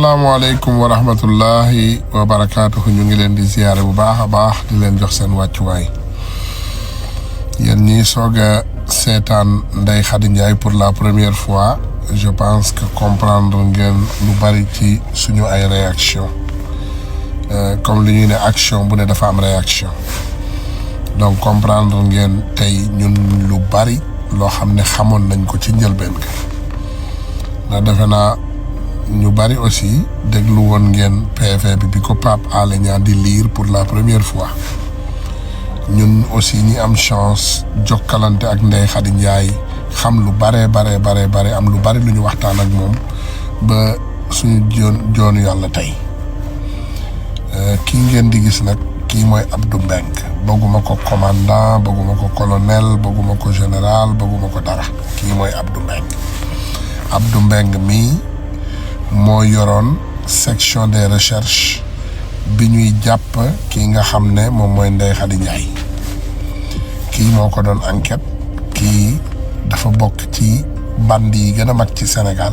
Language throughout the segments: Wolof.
asalaamaaleykum wa rahmatullahi wa barakaatuhu ñu ngi leen di ziyaare bu baax a baax di leen jox seen wàccuwaay yéen ñii soog a seetaan Ndeye Khady Ndiaye pour la première fois je pense que comprendre ngeen lu bari ci suñu ay réaction comme li ñuy ne action bu ne dafa am réaction donc comprendre ngeen tey ñun lu bari loo xam ne xamoon nañ ko ci njëlbeen ga ndax defe naa ñu bari aussi déglu woon ngeen PV bi ko Pape Alé Niang di lire pour la première fois ñun aussi ñi am chance jokkalante ak Ndeye Khady Ndiaye xam lu bare am lu bari lu ñu waxtaan ak moom ba suñu joonu yàlla tey kii ngeen di gis nag kii mooy Abdou Mbengue bëgguma ko commandant bëgguma ko colonel bëgguma ko général bëgguma ko dara kii mooy Abdou Mbengue mii moo yoroon section des recherches bi ñuy jàpp kii nga xam ne moom mooy Ndeye Khady Ndiaye kii moo ko doon enquête kii dafa bokk ci bandi yi gën a mag ci Sénégal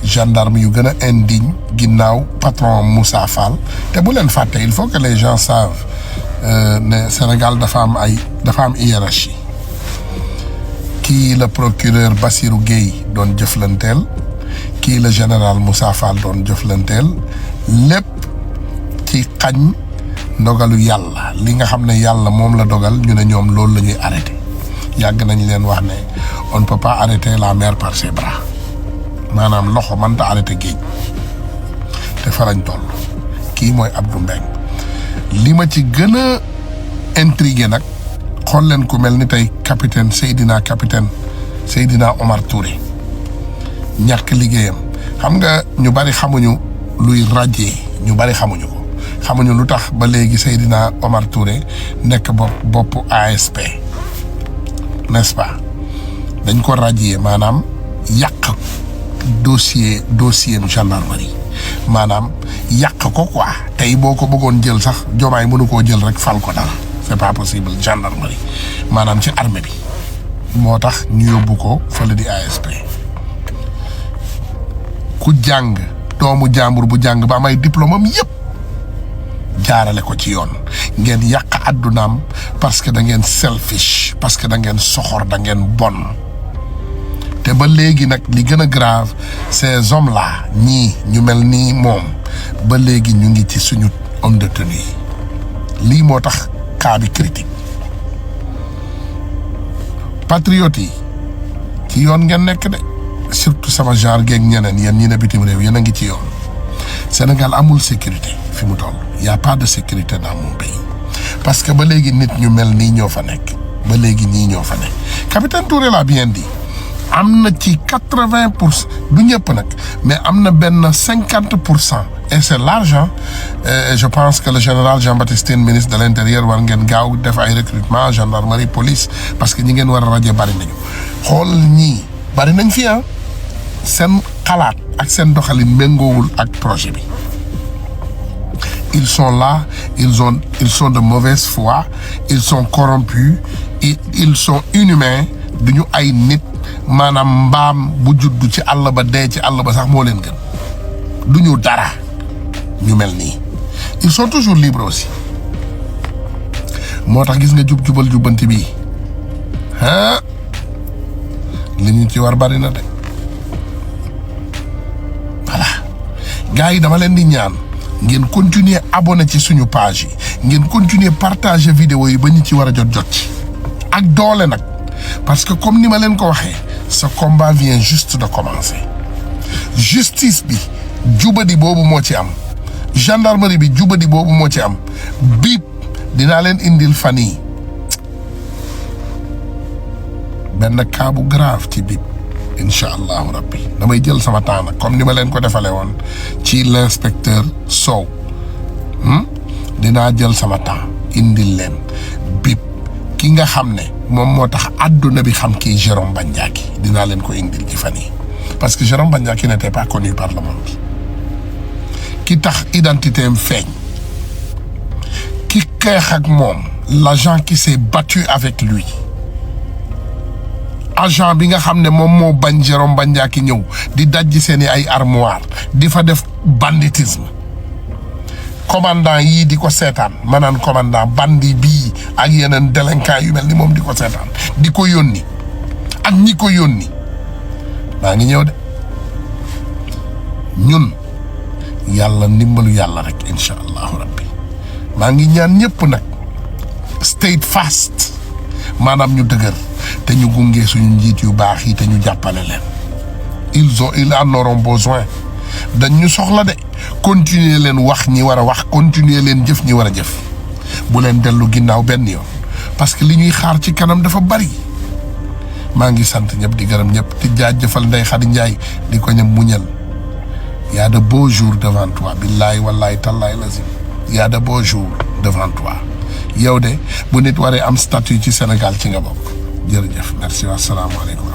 gendarme yu gën a indigne ginnaaw patron Moussa Fall te bu leen fàtte il faut que les gens savent ne Sénégal dafa am hiérarchie kii la procureur Bassirou Gueye doon jëflanteel kii la général Moussa Fall doon jëflanteel lépp ci xañ ndogalu yàlla li nga xam ne yàlla moom la dogal ñu ne ñoom loolu la ñuy arrêté yàgg nañ leen wax ne on ne peut pas arrêter la mer par ses bras maanaam loxo mënta arrêté géej te fa lañ toll kii mooy Abdou Mbengue li ma ci gën a intrigué nag xool leen ku mel ni tey capitaine Seydina Omar Touré ñàkk liggéeyam xam nga ñu bari xamuñu luy radier ñu bari xamuñu ko xamuñu lu tax ba léegi Seydina Omar Touré nekk boppu ASP n'est-ce pas dañ ko radier maanaam yàq dossier gendarmerie maanaam yàq ko quoi tey boo ko bëggoon jël sax Diomaye mënu koo jël rek fal ko dara c'est pas possible gendarmerie maanaam ci armée bi moo tax ñu yóbbu ko fële di ASP ku jàng doomu jàmbur bu jàng ba am ay diplôme am yëpp jaarale ko ci yoon ngeen yàq addunaam parce que da ngeen selfish parce que da ngeen soxor da ngeen bon te ba léegi nag li gën a grave ces hommes là ñii ñu mel nii moom ba léegi ñu ngi ci suñu homme de tenue yi lii moo tax cas bi critique patriotes yi ci yoon ngeen nekk de surtout sama genre geeg ñeneen yéen ñi ne bitim réew yéen a ngi ci yoon Sénégal amul sécurité fi mu toll y a pas de sécurité dans mon pays parce que ba léegi nit ñu mel nii ñoo fa nekk ba léegi ñii ñoo fa nekk capitaine Touré l'a bien dit am na ci 80% du ñëpp nag mais am na benn 50% et c'est l'argent je pense que le général Jean-Baptiste Tine ministre de l'intérieur war ngeen gaaw def ay recrutement gendarmerie police parce que ñi ngeen war a rajo bari nañu xool ñii bari nañ fi seen xalaat ak seen doxalin méngoowul ak projet bi ils sont là ils sont de mauvaise foi ils sont corrompus ils sont inhumains duñu ay nit maanaam mbaam bu juddu ci àll ba dee ci àll ba sax moo leen gën duñu dara ñu mel nii ils sont toujours libres aussi moo tax gis nga jubal jubbanti bii li ñu ci war bari na de voilà gars yi dama leen di ñaan ngeen continuer abonné ci suñu page yi ngeen continuer partager vidéo yi ba ñu ci war a jot ci ak doole nag parce que comme ni ma leen ko waxee ce combat vient juste de commencer justice bi jubadi boobu moo ci am gendarmerie bi jubadi boobu moo ci am biip dinaa leen indil fan yi benn cas bu grave ci biip incha allahu rabbi damay jël sama temps nag comme ni ma leen ko defale woon ci l'inspecteur Sow dinaa jël sama temps indil leen biip ki nga xam ne moom moo tax àdduna bi xam kii Jérôme Bandiaky dinaa leen ko indil ci fan yi parce que Jérôme Bandiaky n'était pas connu par le monde ki tax identité am feeñ ki xeex ak moom l'agent qui s'est battu avec lui agent bi nga xam ne moom moo bañ Jérôme Bandiaky ñëw di dajji seeni ay armoire di fa def banditisme commandant yii di ko seetaan maanaam commandant bandi bii ak yeneen délinquant yu mel ni moom di ko seetaan di ko yónni ak ñi ko yónni maa ngi ñëw de ñun yàlla ndimbalu yàlla rek incha allahu rabbi maa ngi ñaan ñëpp nag stay fast maanaam ñu dëgër te ñu gunge suñu njiit yu baax yi te ñu jàppale leen ils en auront besoin dañ ñu soxla de continuer leen wax ñi war a wax continuer leen jëf ñi war a jëf bu leen dellu ginnaaw benn yoon parce que li ñuy xaar ci kanam dafa bari maa ngi sant ñëpp di gërëm ñëpp di jaajëfal Ndeye Khady Ndiaye di ko ñëpp muñal y a de beaux jours devant toi billahi wallahi tallahi lazim y a de beaux jours devant toi yow de bu nit waree am statut ci Sénégal ci nga bokk jërëjëf merci wa salaamu aleykum